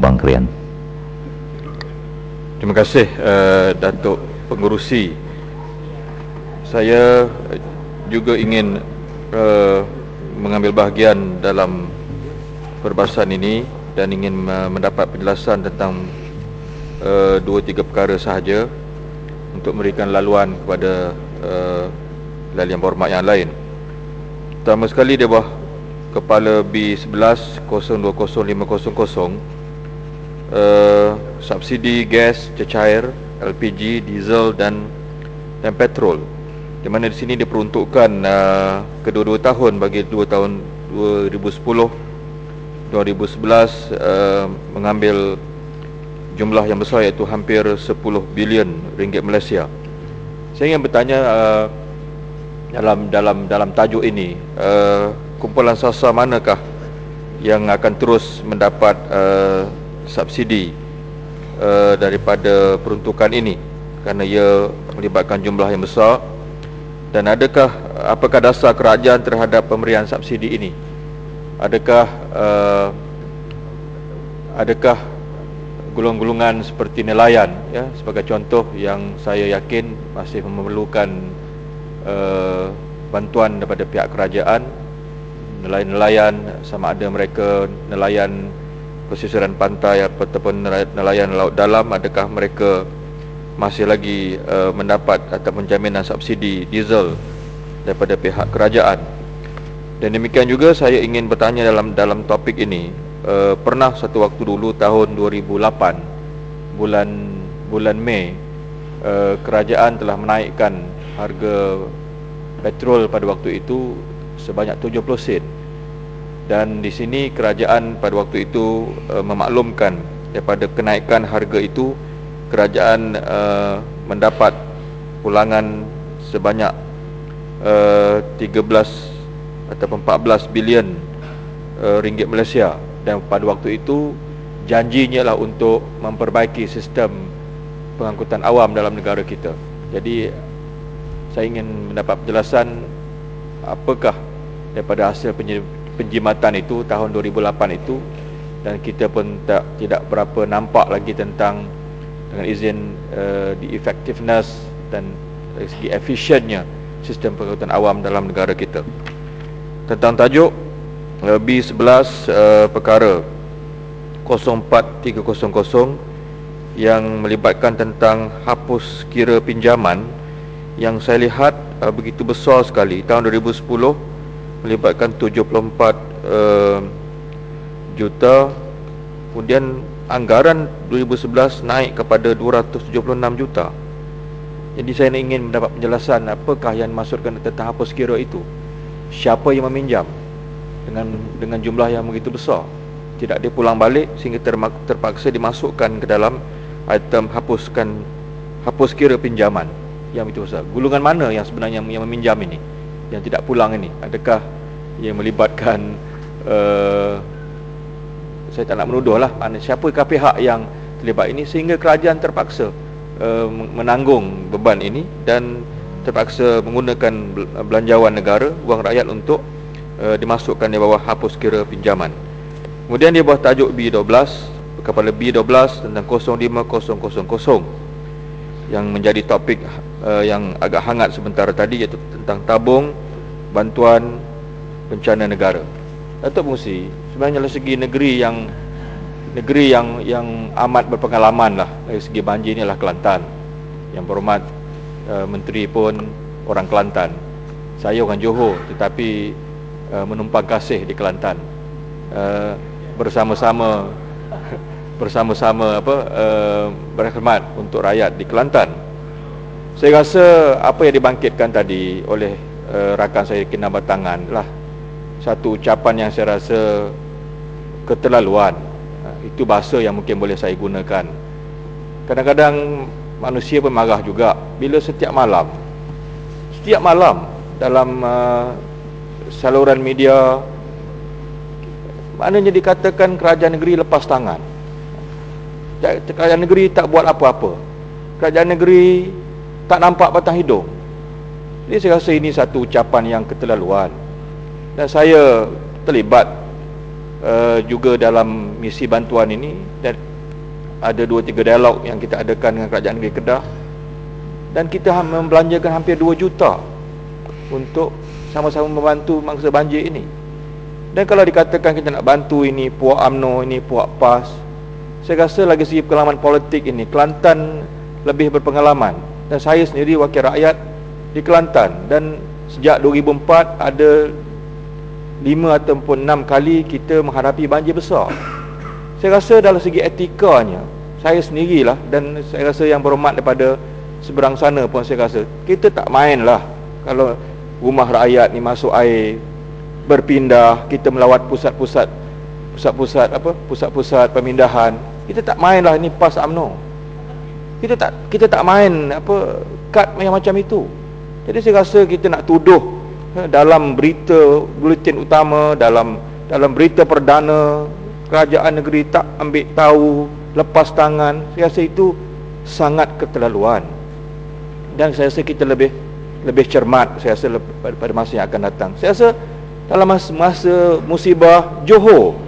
Bang Krian. Terima kasih Datuk Pengerusi. Saya juga ingin mengambil bahagian dalam perbahasan ini dan ingin mendapat penjelasan tentang 2-3 perkara sahaja untuk memberikan laluan kepada ahli yang berhormat yang lain. Pertama sekali, di bawah Kepala B11 020500, subsidi gas cecair, LPG, diesel dan petrol, di mana di sini diperuntukkan kedua-dua tahun bagi 2 tahun 2010 2011 mengambil jumlah yang besar, iaitu hampir 10 bilion ringgit Malaysia. Saya ingin bertanya dalam tajuk ini, kumpulan sasar manakah yang akan terus mendapat subsidi daripada peruntukan ini, kerana ia melibatkan jumlah yang besar? Dan apakah dasar kerajaan terhadap pemberian subsidi ini? Adakah golongan-golongan seperti nelayan, ya, sebagai contoh, yang saya yakin masih memerlukan bantuan daripada pihak kerajaan, nelayan-nelayan, sama ada mereka nelayan pesisiran pantai ataupun nelayan laut dalam, adakah mereka masih lagi mendapat ataupun jaminan subsidi diesel daripada pihak kerajaan? Dan demikian juga saya ingin bertanya dalam topik ini, pernah satu waktu dulu tahun 2008 bulan Mei, kerajaan telah menaikkan harga petrol pada waktu itu sebanyak 70 sen. Dan di sini kerajaan pada waktu itu memaklumkan daripada kenaikan harga itu, kerajaan mendapat pulangan sebanyak 13 ataupun 14 bilion ringgit Malaysia. Dan pada waktu itu janjinya lah untuk memperbaiki sistem pengangkutan awam dalam negara kita. Jadi saya ingin mendapat penjelasan apakah daripada hasil penjimatan itu tahun 2008 itu, dan kita pun tidak berapa nampak lagi tentang dengan izin the effectiveness dan dari segi efisiennya sistem pengangkutan awam dalam negara kita. Tentang tajuk B11 perkara 04300 yang melibatkan tentang hapus kira pinjaman, yang saya lihat begitu besar sekali. Tahun 2010 melibatkan 74 juta, kemudian anggaran 2011 naik kepada 276 juta. Jadi saya ingin mendapat penjelasan apakah yang dimaksudkan tentang hapus kira itu. Siapa yang meminjam dengan jumlah yang begitu besar, tidak dipulang balik sehingga terpaksa dimasukkan ke dalam item hapus kira pinjaman yang itu besar. Golongan mana yang sebenarnya yang meminjam ini, yang tidak pulang ini? Adakah yang melibatkan saya tak nak menuduh lah, siapakah pihak yang terlibat ini sehingga kerajaan terpaksa menanggung beban ini dan terpaksa menggunakan belanjawan negara, wang rakyat, untuk dimasukkan di bawah hapus kira pinjaman. Kemudian di bawah tajuk B12, Kepala B12 tentang 05000 yang menjadi topik yang agak hangat sebentar tadi, iaitu tentang tabung bantuan bencana negara. Datuk Pengerusi, sebenarnya dari segi negeri yang amat berpengalaman lah dari segi banjir ni adalah Kelantan. Yang berhormat Menteri pun orang Kelantan. Saya orang Johor tetapi menumpang kasih di Kelantan. Bersama-sama berkhidmat untuk rakyat di Kelantan. Saya rasa apa yang dibangkitkan tadi oleh rakan saya Kinabatangan lah satu ucapan yang saya rasa keterlaluan. Itu bahasa yang mungkin boleh saya gunakan. Kadang-kadang manusia pun marah juga bila setiap malam dalam saluran media maknanya dikatakan kerajaan negeri lepas tangan, kerajaan negeri tak buat apa-apa, kerajaan negeri tak nampak batang hidung. Jadi saya rasa ini satu ucapan yang keterlaluan. Dan saya terlibat juga dalam misi bantuan ini, dan ada 2-3 dialog yang kita adakan dengan Kerajaan Negeri Kedah, dan kita membelanjakan hampir 2 juta untuk sama-sama membantu mangsa banjir ini. Dan kalau dikatakan kita nak bantu ini puak UMNO, ini puak PAS, saya rasa lagi segi pengalaman politik ini Kelantan lebih berpengalaman, dan saya sendiri wakil rakyat di Kelantan, dan sejak 2004 ada 5 ataupun 6 kali kita menghadapi banjir besar. Saya rasa dalam segi etikanya, saya sendirilah, dan saya rasa yang berhormat daripada seberang sana pun, saya rasa kita tak main lah kalau rumah rakyat ni masuk air, berpindah, kita melawat pusat-pusat pemindahan. Kita tak main lah, ini PAS UMNO. Kita tak main kad yang macam itu. Jadi saya rasa kita nak tuduh dalam berita buletin utama, dalam berita perdana, kerajaan negeri tak ambil tahu, lepas tangan. Saya rasa itu sangat keterlaluan, dan saya rasa kita lebih cermat, saya rasa pada masa yang akan datang. Saya rasa dalam masa musibah Johor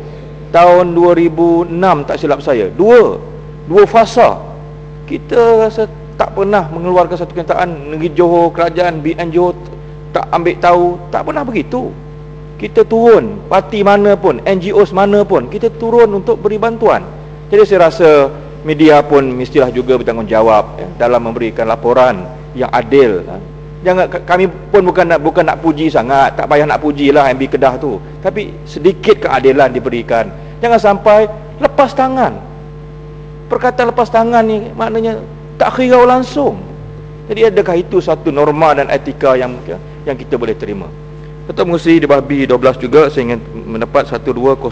tahun 2006 tak silap saya, dua fasa, kita rasa tak pernah mengeluarkan satu kenyataan. Negeri Johor, kerajaan BN Johor tak ambil tahu, tak pernah begitu. Kita turun, parti mana pun, NGOs mana pun, kita turun untuk beri bantuan. Jadi saya rasa media pun mestilah juga bertanggungjawab dalam memberikan laporan yang adil. Jangan, kami pun bukan nak puji sangat, tak payah nak pujilah MB Kedah tu, tapi sedikit keadilan diberikan. Jangan sampai lepas tangan. Perkataan lepas tangan ni maknanya tak khirau langsung. Jadi adakah itu satu norma dan etika yang kita boleh terima? Ketua Mengerusi di bawah B12 juga saya ingin mendapat 12000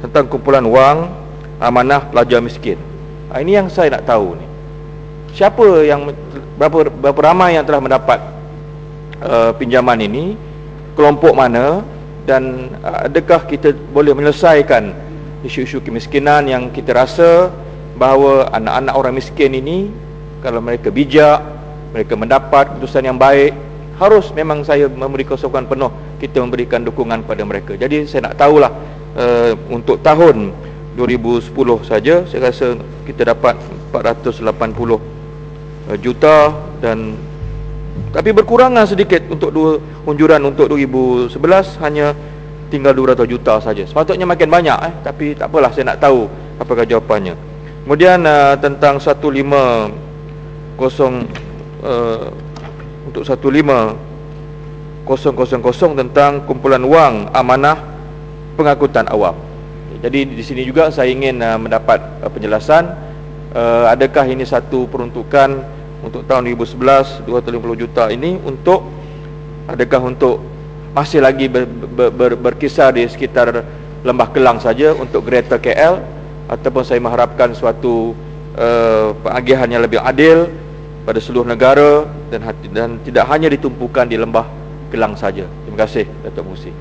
tentang kumpulan wang amanah pelajar miskin. Ini yang saya nak tahu ni. Siapa yang, berapa ramai yang telah mendapat pinjaman ini, kelompok mana, dan adakah kita boleh menyelesaikan isu-isu kemiskinan yang kita rasa bahawa anak-anak orang miskin ini, kalau mereka bijak, mereka mendapat keputusan yang baik, harus memang saya memberi kesokongan penuh, kita memberikan dukungan pada mereka. Jadi saya nak tahulah untuk tahun 2010 saja saya rasa kita dapat 480 juta, dan tapi berkurangan sedikit untuk unjuran untuk 2011, hanya tinggal 200 juta saja. Sepatutnya makin banyak tapi tak apalah, saya nak tahu apakah jawapannya. Kemudian tentang 150 untuk 15000 tentang kumpulan wang amanah pengangkutan awam. Jadi di sini juga saya ingin mendapat penjelasan, adakah ini satu peruntukan untuk tahun 2011 250 juta ini adakah untuk masih lagi berkisar di sekitar Lembah Kelang saja untuk Greater KL, ataupun saya mengharapkan suatu pengagihan yang lebih adil pada seluruh negara, dan tidak hanya ditumpukan di Lembah Kelang saja. Terima kasih, Datuk Mengerusi.